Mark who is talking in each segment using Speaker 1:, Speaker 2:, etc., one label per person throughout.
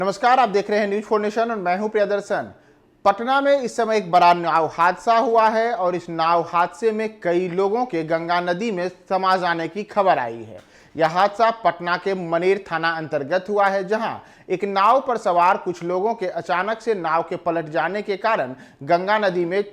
Speaker 1: नमस्कार, आप देख रहे हैं न्यूज 4 नेशन और मैं हूं प्रियदर्शन। पटना में इस समय एक बड़ा नाव हादसा हुआ है और इस नाव हादसे में कई लोगों के गंगा नदी में समा जाने की खबर आई है। यह हादसा पटना के मनेर थाना अंतर्गत हुआ है, जहां एक नाव पर सवार कुछ लोगों के अचानक से नाव के पलट जाने के कारण गंगा नदी में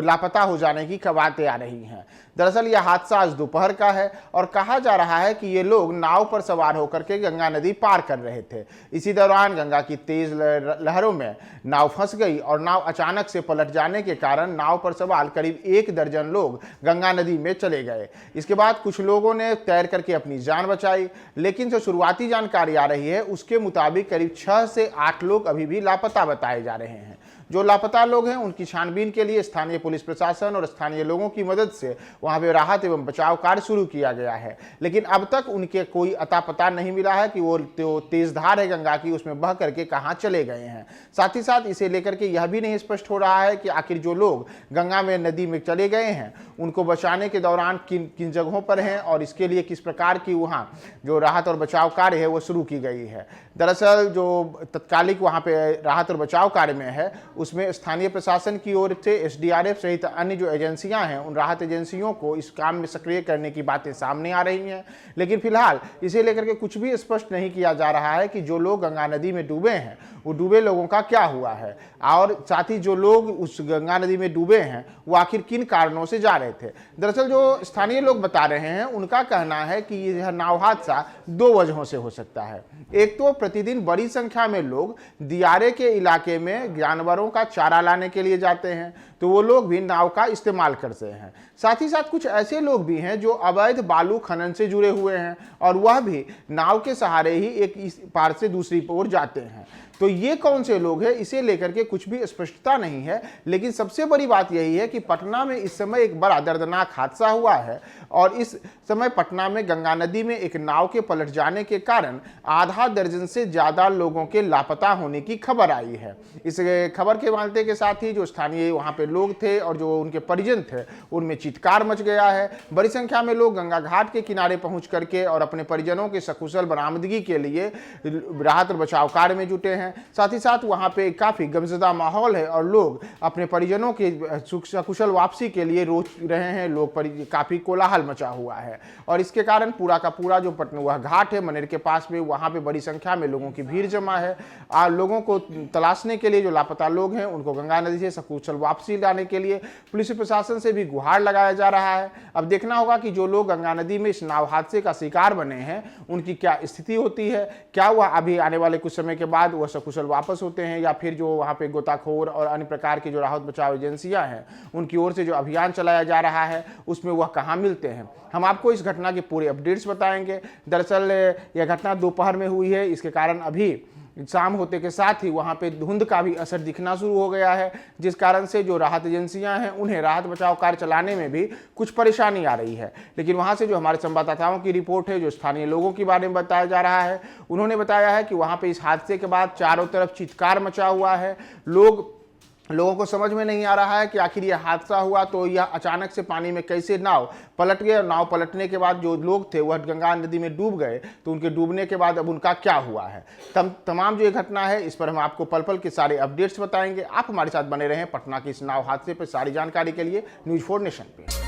Speaker 1: लापता हो जाने की खबरें आ रही हैं। दरअसल यह हादसा आज दोपहर का है और कहा जा रहा है कि ये लोग नाव पर सवार होकर के गंगा नदी पार कर रहे थे। इसी दौरान गंगा की तेज लहरों में नाव फंस गई और नाव अचानक से पलट जाने के कारण नाव पर सवार करीब 1 दर्जन लोग गंगा नदी में चले गए। इसके बाद कुछ लोगों ने तैर करके अपनी जान बचाई, लेकिन जो शुरुआती जानकारी आ रही है उसके मुताबिक करीब 6 से 8 लोग अभी भी लापता बताए जा रहे हैं। जो लापता लोग हैं उनकी छानबीन के लिए स्थानीय पुलिस प्रशासन और स्थानीय लोगों की मदद से वहां पे राहत एवं बचाव कार्य शुरू किया गया है, लेकिन अब तक उनके कोई अता पता नहीं मिला है कि वो तेज धार है गंगा की उसमें बह करके कहां चले गए हैं। साथ ही साथ इसे लेकर के यह भी नहीं स्पष्ट हो रहा है कि आखिर जो लोग गंगा में नदी में चले गए हैं उनको बचाने के दौरान किन किन जगहों पर हैं और इसके लिए किस प्रकार की वहां जो राहत और बचाव कार्य है वो शुरू की गई है। दरअसल जो तत्कालिक वहां पे राहत और बचाव कार्य में है उसमें स्थानीय प्रशासन की ओर से एसडीआरएफ सहित अन्य जो एजेंसियां हैं उन राहत एजेंसियों को इस काम में सक्रिय करने की बातें सामने आ रही हैं, लेकिन फिलहाल इसे लेकर के कुछ भी स्पष्ट नहीं किया जा रहा है कि जो लोग गंगा नदी में डूबे हैं वो डूबे लोगों का क्या हुआ है और साथ ही जो लोग उस गंगा नदी में डूबे हैं वो आखिर किन कारणों से जा रहे थे। दरअसल जो स्थानीय लोग बता रहे हैं उनका कहना है कि यह नाव हादसा 2 वजहों से हो सकता है। एक तो प्रतिदिन बड़ी संख्या में लोग दियारे के इलाके में जानवरों का चारा लाने के लिए जाते हैं, तो वो लोग भी नाव का इस्तेमाल करते हैं। साथ ही साथ कुछ ऐसे लोग भी हैं जो अवैध बालू खनन से जुड़े हुए हैं और वह भी नाव के सहारे ही एक इस पार से दूसरी ओर जाते हैं। तो ये कौन से लोग हैं इसे लेकर के कुछ भी स्पष्टता नहीं है, लेकिन सबसे बड़ी बात यही है कि पटना में इस समय एक बड़ा दर्दनाक हादसा हुआ है और इस समय पटना में गंगा नदी में एक नाव के पलट जाने के कारण आधा दर्जन से ज्यादा लोगों के लापता होने की खबर आई है। इस खबर के मानते के साथ ही जो स्थानीय वहां पे लोग थे और जो उनके परिजन थे उनमें चित्कार मच गया है। बड़ी संख्या में लोग गंगा घाट के किनारे पहुंच करके और अपने परिजनों के सकुशल बरामदगी के लिए राहत और बचाव कार्य में जुटे हैं। साथ ही साथ वहां पे काफी गमज़दा माहौल है और लोग अपने परिजनों के सकुशल वापसी के लिए रोज रहे हैं। लोग काफी कोलाहल मचा हुआ है और इसके कारण पूरा का पूरा जो पटना वह घाट है मनेर के पास में वहां पे बड़ी संख्या में लोगों की भीड़ जमा है। लोगों को तलाशने के लिए जो लापता लोग हैं उनको गंगा नदी से सकुशल वापसी लाने के लिए पुलिस प्रशासन से भी गुहार लगाया जा रहा है। अब देखना होगा कि जो लोग गंगा नदी में इस नाव हादसे का शिकार बने हैं उनकी क्या स्थिति होती है, क्या वह अभी आने वाले कुछ समय के बाद वह कुशल वापस होते हैं या फिर जो वहां पे गोताखोर और अन्य प्रकार की जो राहत बचाव एजेंसियां हैं उनकी ओर से जो अभियान चलाया जा रहा है उसमें वह कहां मिलते हैं। हम आपको इस घटना के पूरे अपडेट्स बताएंगे। दरअसल यह घटना दोपहर में हुई है, इसके कारण अभी शाम होते के साथ ही वहां पे धुंध का भी असर दिखना शुरू हो गया है, जिस कारण से जो राहत एजेंसियां हैं उन्हें राहत बचाव कार्य चलाने में भी कुछ परेशानी आ रही है। लेकिन वहां से जो हमारे संवाददाताओं की रिपोर्ट है, जो स्थानीय लोगों के बारे में बताया जा रहा है, उन्होंने बताया है कि वहां पे इस हादसे के बाद चारों तरफ चित्कार मचा हुआ है। लोगों को समझ में नहीं आ रहा है कि आखिर यह हादसा हुआ तो यह अचानक से पानी में कैसे नाव पलट गए। नाव पलटने के बाद जो लोग थे वह गंगा नदी में डूब गए, तो उनके डूबने के बाद अब उनका क्या हुआ है। तमाम जो ये घटना है इस पर हम आपको पल पल के सारे अपडेट्स बताएंगे। आप हमारे साथ बने रहें पटना के इस नाव हादसे पर सारी जानकारी के लिए न्यूज 4 नेशन पे।